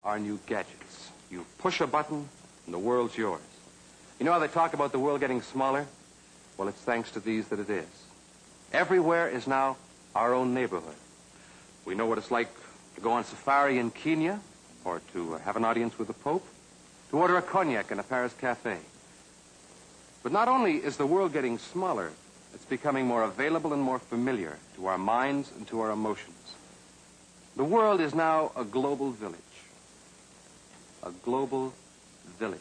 are new gadgets. You push a button and the world's yours. You know how they talk about the world getting smaller? Well, it's thanks to these that it is. Everywhere is now our own neighborhood. We know what it's like to go on safari in Kenya, or to have an audience with the Pope, to order a cognac in a Paris cafe. But not only is the world getting smaller, it's becoming more available and more familiar to our minds and to our emotions. The world is now a global village. A global village.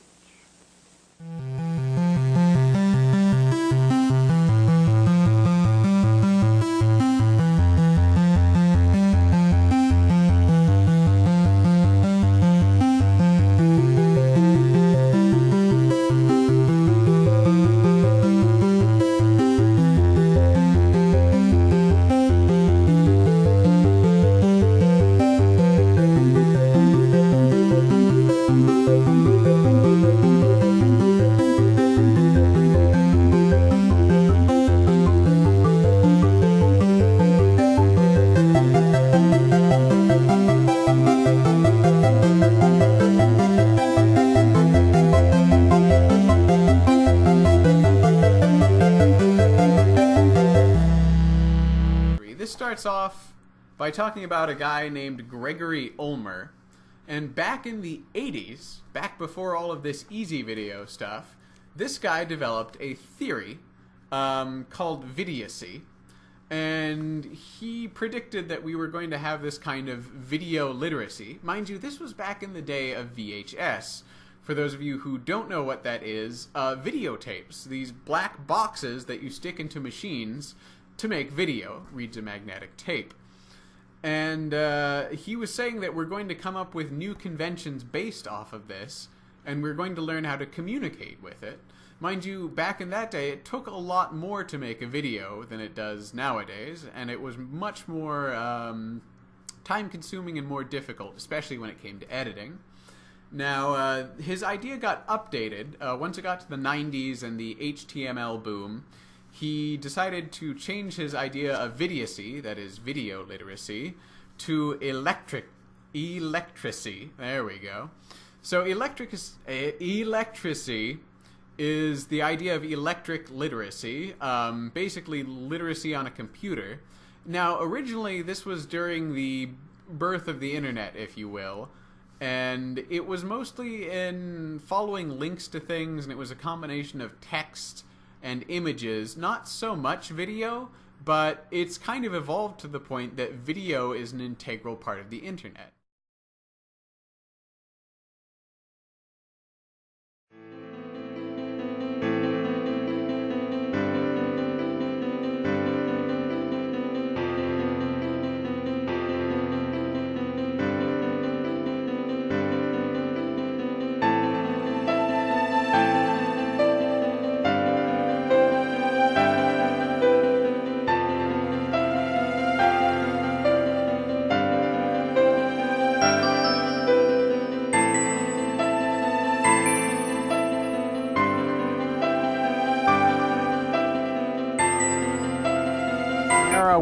This starts off by talking about a guy named Gregory Ulmer, and back in the 80s, back before all of this easy video stuff, this guy developed a theory called Videacy, and he predicted that we were going to have this kind of video literacy. Mind you, this was back in the day of VHS. For those of you who don't know what that is, videotapes, these black boxes that you stick into machines to make video, reads a magnetic tape. And he was saying that we're going to come up with new conventions based off of this, and we're going to learn how to communicate with it. Mind you, back in that day, it took a lot more to make a video than it does nowadays, and it was much more time-consuming and more difficult, especially when it came to editing. Now, his idea got updated. Once it got to the 90s and the HTML boom, he decided to change his idea of Videacy, that is video literacy, to Electracy. There we go. So Electracy is the idea of electric literacy, basically literacy on a computer. Now, originally this was during the birth of the internet, if you will, and it was mostly in following links to things, and it was a combination of text and images, not so much video, but it's kind of evolved to the point that video is an integral part of the internet.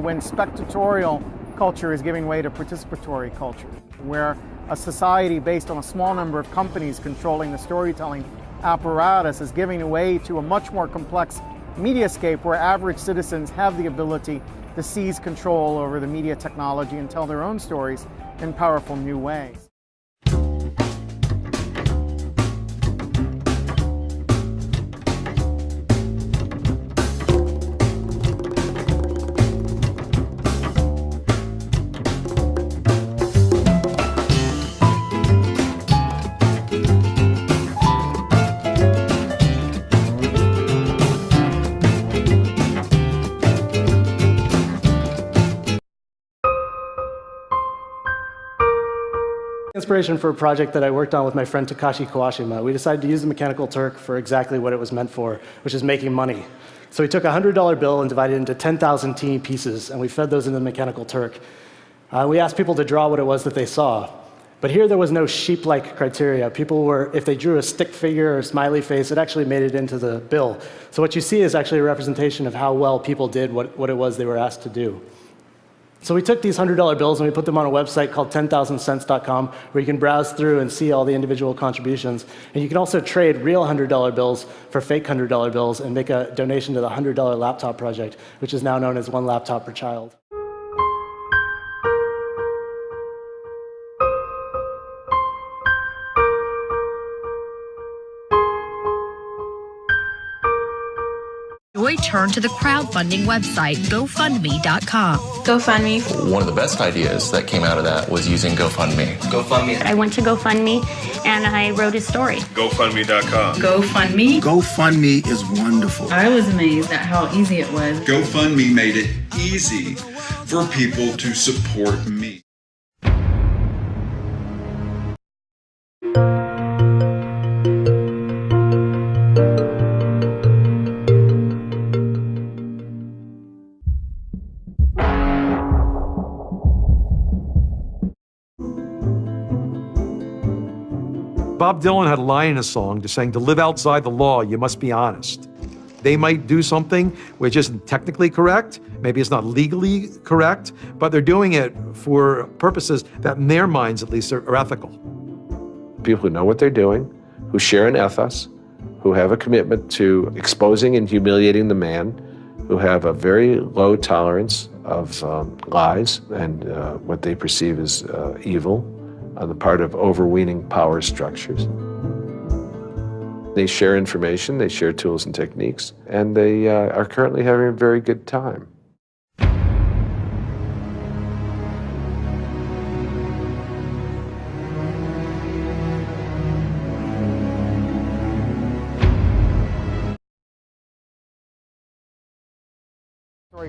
When spectatorial culture is giving way to participatory culture, where a society based on a small number of companies controlling the storytelling apparatus is giving way to a much more complex mediascape where average citizens have the ability to seize control over the media technology and tell their own stories in powerful new ways. Inspiration for a project that I worked on with my friend Takashi Kawashima. We decided to use the Mechanical Turk for exactly what it was meant for, which is making money. So we took a $100 bill and divided it into 10,000 teeny pieces, and we fed those into the Mechanical Turk. We asked people to draw what it was that they saw. But here there was no sheep-like criteria. People were, if they drew a stick figure or a smiley face, it actually made it into the bill. So what you see is actually a representation of how well people did what it was they were asked to do. So we took these $100 bills and we put them on a website called 10,000cents.com, where you can browse through and see all the individual contributions. And you can also trade real $100 bills for fake $100 bills and make a donation to the $100 laptop project, which is now known as One Laptop Per Child. Joy turned to the crowdfunding website, GoFundMe.com. GoFundMe. One of the best ideas that came out of that was using GoFundMe. GoFundMe. I went to GoFundMe and I wrote his story. GoFundMe.com. GoFundMe. GoFundMe is wonderful. I was amazed at how easy it was. GoFundMe made it easy for people to support me. Bob Dylan had a line in a song just saying, to live outside the law, you must be honest. They might do something which isn't technically correct, maybe it's not legally correct, but they're doing it for purposes that in their minds at least are ethical. People who know what they're doing, who share an ethos, who have a commitment to exposing and humiliating the man, who have a very low tolerance of lies and what they perceive as evil on the part of overweening power structures. They share information, they share tools and techniques, and they are currently having a very good time.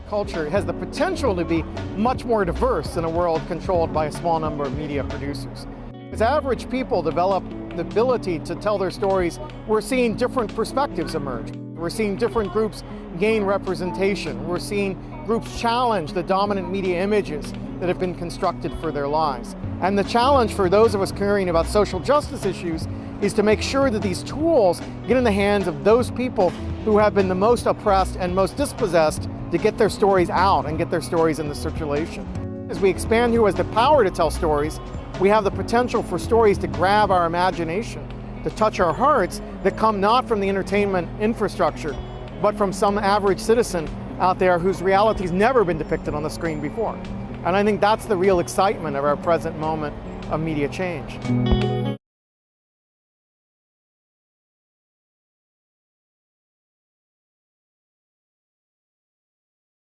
Culture has the potential to be much more diverse in a world controlled by a small number of media producers. As average people develop the ability to tell their stories, we're seeing different perspectives emerge. We're seeing different groups gain representation. We're seeing groups challenge the dominant media images that have been constructed for their lives. And the challenge for those of us caring about social justice issues is to make sure that these tools get in the hands of those people who have been the most oppressed and most dispossessed to get their stories out and get their stories into circulation. As we expand who has the power to tell stories, we have the potential for stories to grab our imagination, to touch our hearts, that come not from the entertainment infrastructure, but from some average citizen out there whose reality has never been depicted on the screen before. And I think that's the real excitement of our present moment of media change.